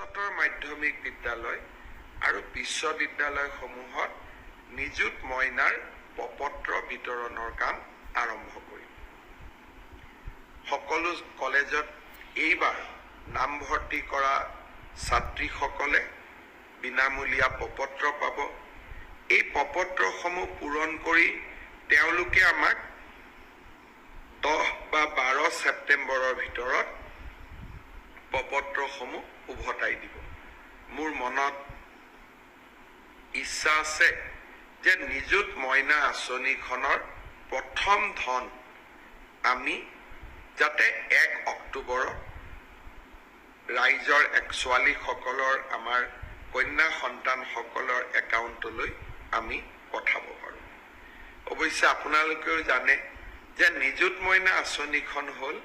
মাধ্যমিক বিদ্যালয় আৰু বিশ্ববিদ্যালয়সমূহত নিযুত মইনাৰ প্ৰপত্ৰ বিতৰণৰ কাম আৰম্ভ কৰিম। সকলো কলেজত এইবাৰ নামভৰ্তি কৰা ছাত্ৰীসকলে বিনামূলীয়া প্ৰপত্ৰ পাব। এই প্ৰপত্ৰসমূহ পূৰণ কৰি তেওঁলোকে আমাক 10 বা 12 ছেপ্টেম্বৰৰ ভিতৰত প্ৰপত্ৰসমূহ উভতাই দিব। মোৰ মনত ইচ্ছা আছে যে নিযুত মইনা আঁচনিখনৰ প্ৰথম ধন আমি যাতে 1 অক্টোবৰত ৰাইজৰ ছোৱালীসকলৰ আমাৰ কন্যা সন্তানসকলৰ একাউণ্টলৈ আমি পঠাব পাৰোঁ। অৱশ্যে আপোনালোকেও জানে যে নিযুত মইনা আঁচনিখন হ'ল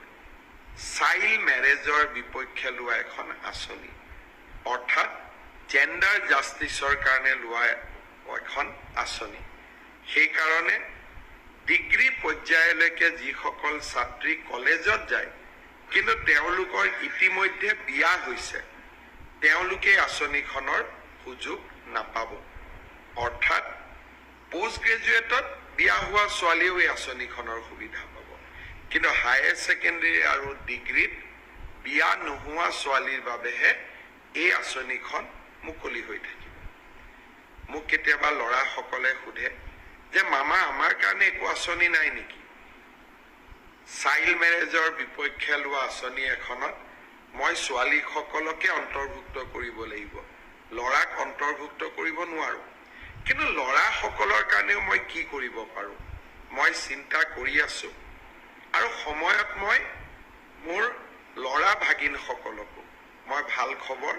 চাইল্ড মেৰেজৰ বিপক্ষে লোৱা এখন আঁচনি, অৰ্থাৎ জেণ্ডাৰ জাষ্টিছৰ কাৰণে লোৱা এখন আঁচনি। সেইকাৰণে ডিগ্ৰী পৰ্যায়লৈকে যিসকল ছাত্ৰী কলেজত যায় কিন্তু তেওঁলোকৰ ইতিমধ্যে বিয়া হৈছে, তেওঁলোকে আঁচনিখনৰ সুযোগ নাপাব। অৰ্থাৎ পোষ্ট গ্ৰেজুৱেটত বিয়া হোৱা ছোৱালীও এই আঁচনিখনৰ সুবিধা পাব, কিন্তু হায়াৰ ছেকেণ্ডেৰী আৰু ডিগ্ৰীত বিয়া নোহোৱা ছোৱালীৰ বাবেহে এই আঁচনিখন মুকলি হৈ থাকিব। মোক কেতিয়াবা ল'ৰাসকলে সোধে যে মামা আমাৰ কাৰণে একো আঁচনি নাই নেকি? চাইল্ড মেৰেজৰ বিপক্ষে লোৱা আঁচনি এখনত মই ছোৱালীসকলকে অন্তৰ্ভুক্ত কৰিব লাগিব, ল'ৰাক অন্তৰ্ভুক্ত কৰিব নোৱাৰোঁ। কিন্তু ল'ৰাসকলৰ কাৰণেও মই কি কৰিব পাৰোঁ মই চিন্তা কৰি আছোঁ, আৰু সময়ত মই মোৰ ল'ৰা ভাগিনসকলকো মই ভাল খবৰ